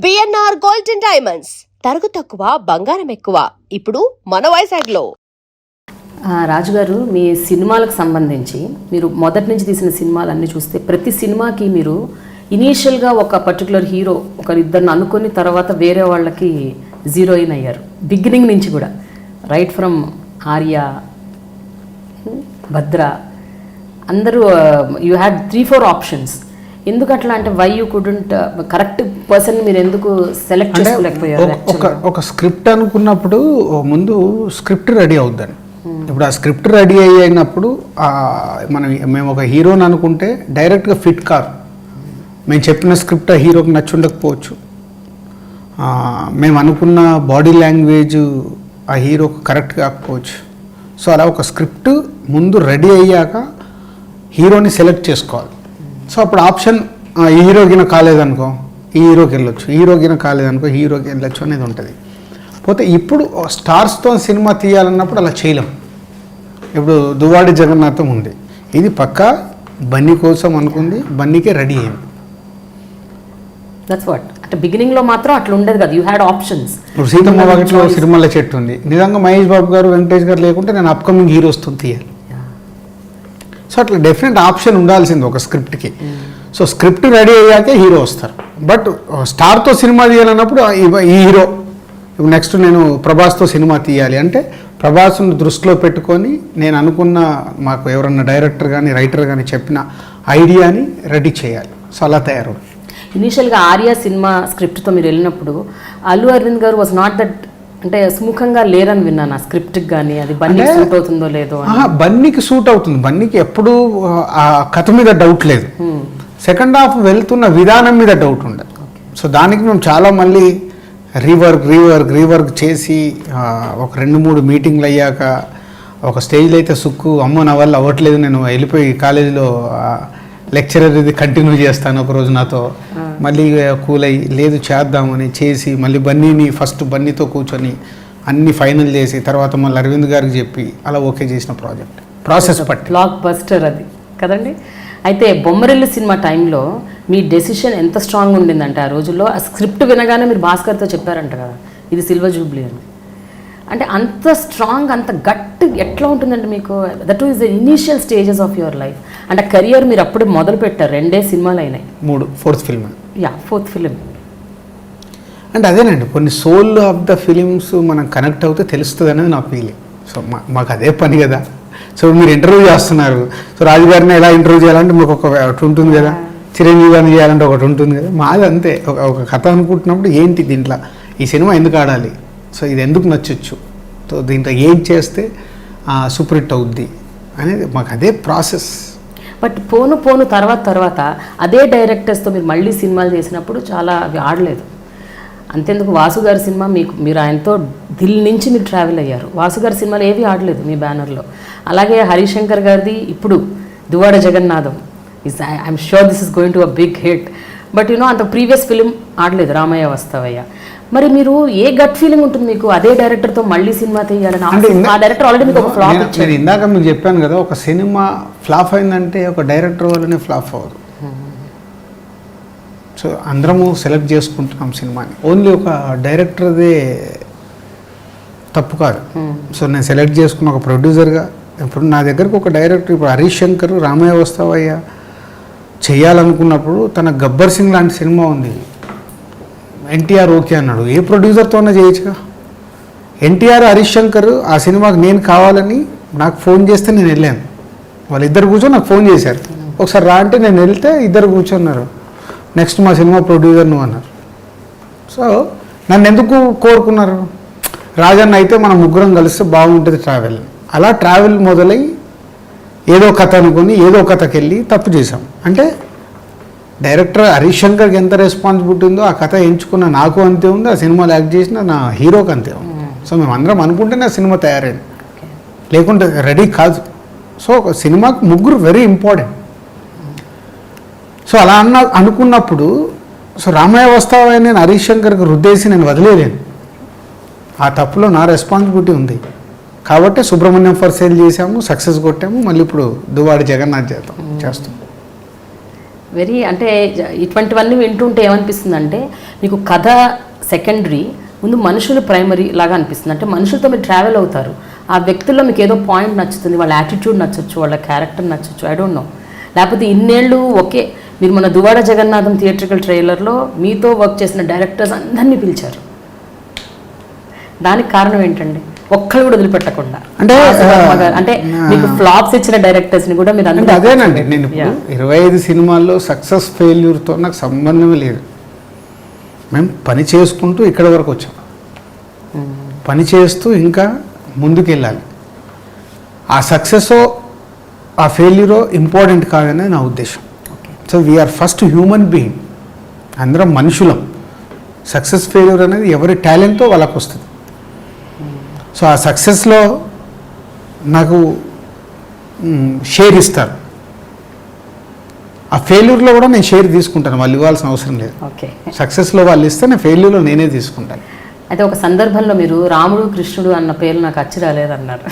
BNR golden diamonds తరుగు తక్కువ బంగారం ఎక్కువ ఇప్పుడు మన వైజాగ్లో. రాజుగారు, మీ సినిమాలకు సంబంధించి మీరు మొదటి నుంచి తీసిన సినిమాలన్నీ చూస్తే ప్రతి సినిమాకి మీరు ఇనీషియల్గా ఒక పర్టికులర్ హీరో ఒకరిద్దరిని అనుకొని తర్వాత వేరే వాళ్ళకి జీరోయిన్ అయ్యారు. బిగినింగ్ నుంచి కూడా రైట్ ఫ్రమ్ ఆర్య, భద్ర, అందరూ యూ హ్యాడ్ 3-4 ఆప్షన్స్. ఎందుకు అట్లా అంటే why you couldn't correct person మీరు ఎందుకు సెలెక్ట్ చేసుకోలేకపోయారు? ఒక స్క్రిప్ట్ అనుకున్నప్పుడు ముందు స్క్రిప్ట్ రెడీ అవుద్దని. ఇప్పుడు ఆ స్క్రిప్ట్ రెడీ అయినప్పుడు మేము ఒక హీరోని అనుకుంటే డైరెక్ట్గా ఫిట్ కారు. మేము చెప్పిన స్క్రిప్ట్ ఆ హీరోకి నచ్చి ఉండకపోవచ్చు. మేము అనుకున్న బాడీ లాంగ్వేజ్ ఆ హీరోకి కరెక్ట్ కాకపోవచ్చు. సో అలా ఒక స్క్రిప్ట్ ముందు రెడీ అయ్యాక హీరోని సెలెక్ట్ చేసుకోవాలి. సో అప్పుడు ఆప్షన్ ఈ హీరోకిన కాలేదనుకో ఈ హీరోకి వెళ్ళొచ్చు, హీరోకిన కాలేదనుకో హీరోకి వెళ్ళొచ్చు అనేది ఉంటుంది. పోతే ఇప్పుడు స్టార్స్తో సినిమా తీయాలన్నప్పుడు అలా చేయలేం. ఇప్పుడు దువ్వాడి జగన్నాథం ఉంది, ఇది పక్కా బన్నీ కోసం అనుకుంది, బన్నీకే రెడీ అయింది. దట్స్ వాట్ అంటే బిగినింగ్లో మాత్రం అట్లా ఉండేది కదా, యూ హ్యాడ్ ఆప్షన్స్. ఇప్పుడు సీతమ్మ వాకిట్లో సిరిమల్ల చెట్టు ఉంది, నిజంగా మహేష్ బాబు గారు వెంకటేష్ గారు లేకుంటే నేను అప్కమింగ్ హీరోస్తో తీయాలి. సో అట్లా డెఫినెట్ ఆప్షన్ ఉండాల్సింది ఒక స్క్రిప్ట్కి. సో స్క్రిప్ట్ రెడీ అయ్యాకే హీరో వస్తారు. బట్ స్టార్తో సినిమా తీయాలన్నప్పుడు ఈ హీరో ఇప్పుడు నెక్స్ట్ నేను ప్రభాస్తో సినిమా తీయాలి అంటే ప్రభాస్ను దృష్టిలో పెట్టుకొని నేను అనుకున్న మాకు ఎవరన్నా డైరెక్టర్ కానీ రైటర్ కానీ చెప్పిన ఐడియాని రెడీ చేయాలి. సో అలా తయారు. ఇనీషియల్గా ఆర్య సినిమా స్క్రిప్ట్తో మీరు వెళ్ళినప్పుడు అల్లు అరవింద్ గారు వాజ్ నాట్ దట్ అంటే సుముఖంగా లేరని విన్నాను ఆ స్క్రిప్ట్కి, కానీ అది బన్నీకి సూట్ అవుతుందో లేదో. బన్నీకి సూట్ అవుతుంది, బన్నీకి ఎప్పుడు ఆ కథ మీద డౌట్ లేదు. సెకండ్ హాఫ్ వెళ్తున్న విధానం మీద డౌట్ ఉండదు. సో దానికి మేము చాలా మళ్ళీ రీవర్క్ చేసి ఒక 2-3 మీటింగ్లు అయ్యాక ఒక స్టేజ్లో అయితే సుక్కు అమ్మో నా వల్ల అవ్వట్లేదు, నేను వెళ్ళిపోయి కాలేజీలో లెక్చరర్ ఇది కంటిన్యూ చేస్తాను ఒకరోజు నాతో, మళ్ళీ కూల్ అయ్యి లేదు చేద్దామని చేసి మళ్ళీ ఫస్ట్ బన్నీతో కూర్చొని అన్ని ఫైనల్ చేసి తర్వాత మళ్ళీ అరవింద్ గారికి చెప్పి అలా ఓకే చేసిన ప్రాసెస్ పట్టి బ్లాక్ బస్టర్ అది కదండి. అయితే బొమ్మరిల్లు సినిమా టైంలో మీ డెసిషన్ ఎంత స్ట్రాంగ్ ఉండిందంటే ఆ రోజుల్లో ఆ స్క్రిప్ట్ వినగానే మీరు భాస్కర్తో చెప్పారంట కదా ఇది సిల్వర్ జూబ్లీ అని. అంటే అంత స్ట్రాంగ్ అంత గట్టి ఎట్లా ఉంటుందంటే మీకు that is the initial stages of your life. అంటే కెరియర్ మీరు అప్పుడే మొదలు పెట్టారు, 2 సినిమాలు అయినాయి, 4th ఫిల్మ్. Fourth film. అంటే అదేనండి, కొన్ని సోల్ ఆఫ్ ద ఫిలిమ్స్ మనం కనెక్ట్ అవుతే తెలుస్తుంది అనేది నా ఫీలింగ్. సో మాకు అదే పని కదా. సో మీరు ఇంటర్వ్యూ చేస్తున్నారు, సో రాజుగారిని ఎలా ఇంటర్వ్యూ చేయాలంటే మీకు ఒకటి ఉంటుంది కదా, చిరంజీవి గారిని చేయాలంటే ఒకటి ఉంటుంది కదా. మాది అంతే, ఒక కథ అనుకుంటున్నప్పుడు ఏంటి దీంట్లో ఈ సినిమా ఎందుకు ఆడాలి, సో ఇది ఎందుకు నచ్చచ్చు, సో దీంట్లో ఏం చేస్తే సూపర్ హిట్ అవుద్ది అనేది మాకు అదే ప్రాసెస్. బట్ పోను తర్వాత అదే డైరెక్టర్స్తో మీరు మళ్ళీ సినిమాలు చేసినప్పుడు చాలా అవి ఆడలేదు. అంతేందుకు వాసు గారి సినిమా మీరు ఆయనతో దిల్ నుంచి మీరు ట్రావెల్ అయ్యారు, వాసు గారి సినిమాలు ఏవి ఆడలేదు మీ బ్యానర్లో. అలాగే హరిశంకర్ గారిది ఇప్పుడు Duvvada Jagannadham I'm sure this is going to a big hit. But అంత ప్రీవియస్ ఫిలిం ఆడలేదు రామయ్య వస్తావయ్య. మరి మీరు ఏ గట్ ఫీలింగ్ ఉంటుంది మీకు అదే డైరెక్టర్తో మళ్ళీ సినిమా తీయాలని? ఆ డైరెక్టర్ ఆల్రెడీ మీకు ఒక ఫ్లాప్ ఇచ్చారు. నేను ఇందాక మీకు చెప్పాను కదా, ఒక సినిమా ఫ్లాప్ అయిందంటే ఒక డైరెక్టర్ వల్లనే ఫ్లాప్ అవ్వదు. సో అందరము సెలెక్ట్ చేసుకుంటున్నాం సినిమాని, ఓన్లీ ఒక డైరెక్టర్దే తప్పు కాదు. సో నేను సెలెక్ట్ చేసుకున్న ఒక ప్రొడ్యూసర్గా ఇప్పుడు నా దగ్గరకు ఒక డైరెక్టర్ ఇప్పుడు హరీష్ శంకర్ రామయ్య వస్తావయ్య చేయాలనుకున్నప్పుడు తన గబ్బర్ సింగ్ లాంటి సినిమా ఉంది, ఎన్టీఆర్ ఓకే అన్నాడు, ఏ ప్రొడ్యూసర్తోనే చేయొచ్చుగా. ఎన్టీఆర్ హరీష్ శంకర్ ఆ సినిమాకి నేను కావాలని నాకు ఫోన్ చేస్తే నేను వెళ్ళాను, వాళ్ళిద్దరు కూర్చొని నాకు ఫోన్ చేశారు, ఒకసారి రా అంటే నేను వెళ్తే ఇద్దరు కూర్చున్నారు, నెక్స్ట్ మా సినిమా ప్రొడ్యూసర్ నువ్వు అన్నారు. సో నన్ను ఎందుకు కోరుకున్నారు, రాజన్న అయితే మనం ముగ్గురం కలిస్తే బాగుంటుంది ట్రావెల్. అలా ట్రావెల్ మొదలై ఏదో కథ అనుకొని ఏదో కథకి వెళ్ళి తప్పు చేశాం. అంటే డైరెక్టర్ హరీష్ శంకర్కి ఎంత రెస్పాన్సిబిలిటీ ఉందో ఆ కథ ఎంచుకున్న నాకు అంతే ఉంది, ఆ సినిమాలో యాక్ట్ చేసిన నా హీరోకి అంతే ఉంది. సో మేము అందరం అనుకుంటేనే ఆ సినిమా తయారైంది, లేకుంటే రెడీ కాదు. సో ఒక సినిమాకి ముగ్గురు వెరీ ఇంపార్టెంట్. సో అలా అనుకున్నప్పుడు సో రామయ్య వస్తావని నేను హరీష్ శంకర్కి రుద్దేసి నేను వదిలేలేను, ఆ తప్పులో నా రెస్పాన్సిబిలిటీ ఉంది. కాబట్టి సుబ్రహ్మణ్యం ఫర్ సేల్ చేసాము, సక్సెస్ కొట్టాము, మళ్ళీ ఇప్పుడు దువ్వాడి జగన్నాథ్ చేస్తాం. వెరీ అంటే ఇటువంటివన్నీ వింటుంటే ఏమనిపిస్తుంది అంటే మీకు కథ సెకండరీ, ముందు మనుషులు ప్రైమరీ లాగా అనిపిస్తుంది. అంటే మనుషులతో మీరు ట్రావెల్ అవుతారు, ఆ వ్యక్తుల్లో మీకు ఏదో పాయింట్ నచ్చుతుంది, వాళ్ళ యాటిట్యూడ్ నచ్చచ్చు, వాళ్ళ క్యారెక్టర్ నచ్చచ్చు, ఐ డోంట్ నో. లేకపోతే ఇన్నేళ్ళు ఓకే, మీరు మన దువాడ జగన్నాథం థియేట్రికల్ ట్రైలర్లో మీతో వర్క్ చేసిన డైరెక్టర్స్ అందరినీ పిలిచారు, దానికి కారణం ఏంటండి? ఒక్కరు కూడా వదిలిపెట్టకుండా. అంటే మీకు ఫ్లాప్స్ ఇచ్చిన డైరెక్టర్స్ని కూడా మీరు అంటే అదేనండి, నేను ఇప్పుడు 25 సినిమాల్లో సక్సెస్ ఫెయిల్యూర్తో నాకు సంబంధమే లేదు. మేము పని చేసుకుంటూ ఇక్కడ వరకు వచ్చాం, పని చేస్తూ ఇంకా ముందుకు వెళ్ళాలి. ఆ సక్సెస్ ఆ ఫెయిల్యూరో ఇంపార్టెంట్ కాదనేది నా ఉద్దేశం. So we are first human being, అందరం మనుషులం. సక్సెస్ ఫెయిల్యూర్ అనేది ఎవరి టాలెంట్తో వాళ్ళకు వస్తుంది. సో ఆ సక్సెస్లో నాకు షేర్ ఇస్తారు, ఆ ఫెయిల్యూర్లో కూడా నేను షేర్ తీసుకుంటాను, వాళ్ళు ఇవ్వాల్సిన అవసరం లేదు. ఓకే, సక్సెస్లో వాళ్ళు ఇస్తే నేను ఫెయిల్యూర్లో నేనే తీసుకుంటాను. అయితే ఒక సందర్భంలో మీరు రాముడు కృష్ణుడు అన్న పేరు నాకు అచ్చి రాలేదన్నారు.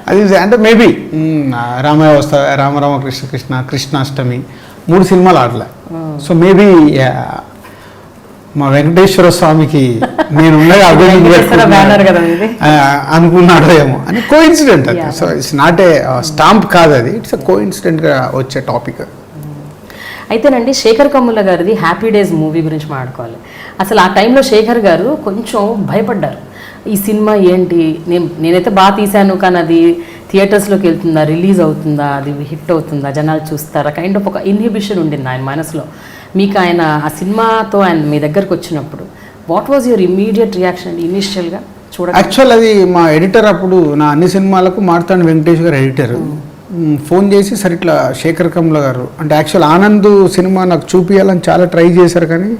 అది అంటే మేబీ రామయ్య వస్తా, రామ కృష్ణ కృష్ణ, కృష్ణాష్టమి 3 సినిమాలు ఆడలే. సో మేబీ మా వెంకటేశ్వర స్వామికి నేను అనుకున్నాడో ఏమో అని కోఇన్సిడెంట్ అది. So it's not a stamp కాదు అది, ఇట్స్ కోఇన్సిడెంట్గా వచ్చే టాపిక్. అయితేనండి శేఖర్ కమ్ముల గారిది హ్యాపీ డేస్ మూవీ గురించి మాట్లాడుకోవాలి. అసలు ఆ టైంలో శేఖర్ గారు కొంచెం భయపడ్డారు, ఈ సినిమా ఏంటి, నేనైతే బాగా తీశాను కానీ అది థియేటర్స్లోకి వెళ్తుందా, రిలీజ్ అవుతుందా, అది హిట్ అవుతుందా, జనాలు చూస్తారా, కైండ్ ఆఫ్ ఒక ఇన్హిబిషన్ ఉండింది ఆయన మనసులో. మీకు ఆయన ఆ సినిమాతో ఆయన మీ దగ్గరకు వచ్చినప్పుడు what was your immediate reaction ఇనిషియల్గా చూడ? యాక్చువల్ అది మా ఎడిటర్ అప్పుడు నా అన్ని సినిమాలకు మార్తాండ్ వెంకటేష్ గారు ఎడిటర్ ఫోన్ చేసి, సరే ఇట్లా శేఖర్ కమ్ముల గారు అంటే యాక్చువల్ ఆనంద్ సినిమా నాకు చూపించాలని చాలా ట్రై చేశారు, కానీ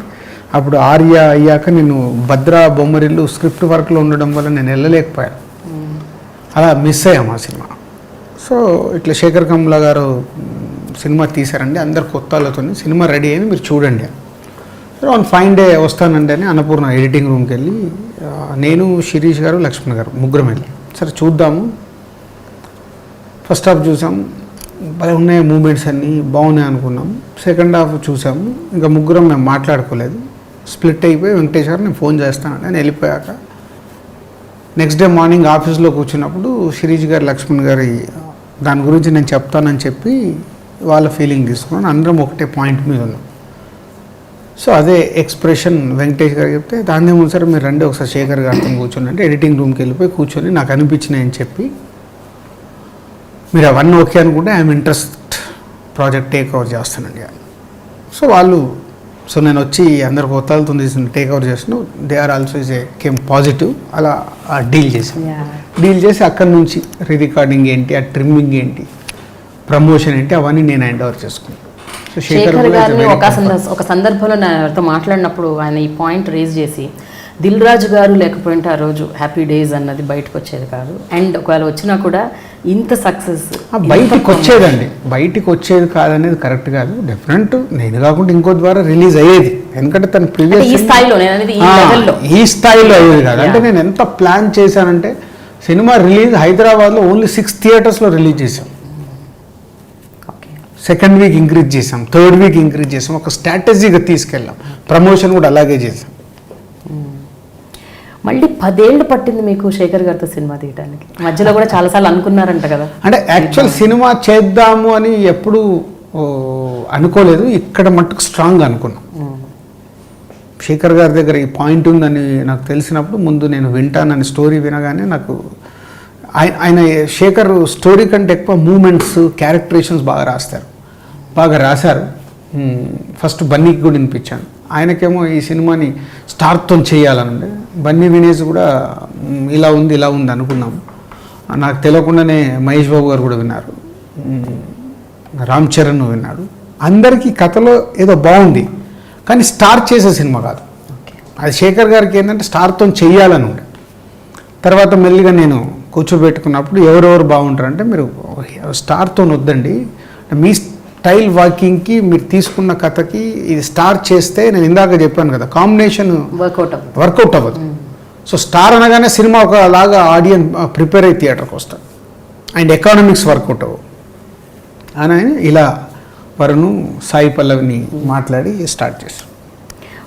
అప్పుడు ఆర్య అయ్యాక నేను భద్రా బొమ్మరిల్లు స్క్రిప్ట్ వర్క్లో ఉండడం వల్ల నేను వెళ్ళలేకపోయాను, అలా మిస్ అయ్యాము ఆ సినిమా. సో ఇట్లా శేఖర్ కమ్ముల గారు సినిమా తీశారండి, అందరు కొత్త వాళ్ళతో, సినిమా రెడీ అయింది, మీరు చూడండి. సో ఆన్ ఫైన్ డే వస్తానండి అని అన్నపూర్ణ ఎడిటింగ్ రూమ్కి వెళ్ళి నేను, శిరీష్ గారు, లక్ష్మణ్ గారు ముగ్గురం వెళ్ళి సరే చూద్దాము. ఫస్ట్ హాఫ్ చూసాం, భలే ఉన్నాయి మూమెంట్స్ అన్నీ బాగున్నాయి అనుకున్నాం. సెకండ్ హాఫ్ చూసాము, ఇంకా ముగ్గురం మేము మాట్లాడుకోలేదు, స్ప్లిట్ అయిపోయి వెంకటేష్ గారు నేను ఫోన్ చేస్తానండి అని వెళ్ళిపోయాక నెక్స్ట్ డే మార్నింగ్ ఆఫీస్లో కూర్చున్నప్పుడు శిరీష్ గారు, లక్ష్మణ్ గారి దాని గురించి నేను చెప్తానని చెప్పి వాళ్ళ ఫీలింగ్ తీసుకున్నాను, అందరం ఒకటే పాయింట్ మీద ఉన్నాం. సో అదే ఎక్స్ప్రెషన్ వెంకటేష్ గారు చెప్తే దాన్ని ముందు సరే మీరు రండి ఒకసారి శేఖర్ గారితో కూర్చొని అంటే ఎడిటింగ్ రూమ్కి వెళ్ళిపోయి కూర్చొని నాకు అనిపించినాయి అని చెప్పి, మీరు అవన్నీ ఓకే అనుకుంటే I'm interest project take over చేస్తానండి. సో వాళ్ళు, సో నేను వచ్చి అందరు కొత్తలతో తీసిన టేక్ ఓవర్ చేసిన, they are also is a came positive, అలా డీల్ చేసి అక్కడి నుంచి రికార్డింగ్ ఏంటి, ఆ ట్రిమ్మింగ్ ఏంటి, ప్రమోషన్ ఏంటి, అవన్నీ నేను హ్యాండ్ ఓవర్ చేసుకున్నాను. సో శేఖర్ గారిని ఒక సందర్భంలో నాతో మాట్లాడినప్పుడు ఆయన ఈ పాయింట్ రేజ్ చేసి, దిల్ రాజు గారు లేకపోయింటే ఆ రోజు హ్యాపీ డేస్ అన్నది బయటకు వచ్చేది కాదు, అండ్ ఒకవేళ వచ్చినా కూడా ఇంత సక్సెస్ బయటికి వచ్చేదండి, బయటికి వచ్చేది కాదనేది కరెక్ట్ కాదు, డెఫినెట్ నేను కాకుండా ఇంకో ద్వారా రిలీజ్ అయ్యేది, ఎందుకంటే తన ప్రీవియస్ ఈ స్థాయిలో అయ్యేది కాదు. అంటే నేను ఎంత ప్లాన్ చేశానంటే సినిమా రిలీజ్ హైదరాబాద్లో ఓన్లీ 6 థియేటర్స్లో రిలీజ్ చేశాం, సెకండ్ వీక్ ఇంక్రీజ్ చేసాం, థర్డ్ వీక్ ఇంక్రీజ్ చేసాం, ఒక స్ట్రాటజీగా తీసుకెళ్ళాం, ప్రమోషన్ కూడా అలాగే చేసాం. మళ్ళీ 10 ఏళ్ళు పట్టింది మీకు శేఖర్ గారితో సినిమా తీయడానికి, మధ్యలో కూడా చాలాసార్లు అనుకున్నారంట కదా? అంటే యాక్చువల్ సినిమా చేద్దాము అని ఎప్పుడు అనుకోలేదు, ఇక్కడ మట్టుకు స్ట్రాంగ్ అనుకున్నాం. శేఖర్ గారి దగ్గర ఈ పాయింట్ ఉందని నాకు తెలిసినప్పుడు ముందు నేను వింటానని స్టోరీ వినగానే నాకు ఆయన శేఖర్ స్టోరీ కంటే ఎక్కువ మూమెంట్స్, క్యారెక్టరేషన్స్ బాగా రాస్తారు, బాగా రాశారు. ఫస్ట్ బన్నీకి కూడా వినిపించాను, ఆయనకేమో ఈ సినిమాని స్టార్తో చేయాలనండి. బన్నీ వినేజ్ కూడా ఇలా ఉంది అనుకున్నాం. నాకు తెలియకుండానే మహేష్ బాబు గారు కూడా విన్నారు, రామ్ చరణ్ విన్నాడు. అందరికీ కథలో ఏదో బాగుంది కానీ స్టార్ట్ చేసే సినిమా కాదు అది. శేఖర్ గారికి ఏంటంటే స్టార్తో చేయాలని ఉండే. తర్వాత మెల్లిగా నేను కూర్చోబెట్టుకున్నప్పుడు ఎవరెవరు బాగుంటారంటే, మీరు స్టార్తో వద్దండి, మీ స్టైల్ వాకింగ్కి మీరు తీసుకున్న కథకి ఇది స్టార్ చేస్తే, నేను ఇందాక చెప్పాను కదా కాంబినేషన్ వర్కౌట్ అవ్వదు. సో స్టార్ అనగానే సినిమా ఒకలాగా ఆడియన్స్ ప్రిపేర్ అయ్యి థియేటర్కి వస్తాడు, అండ్ ఎకానమిక్స్ వర్కౌట్ అవ్వవు అని ఇలా వరుణ్ సాయి పల్లవిని మాట్లాడి స్టార్ట్ చేస్తాం.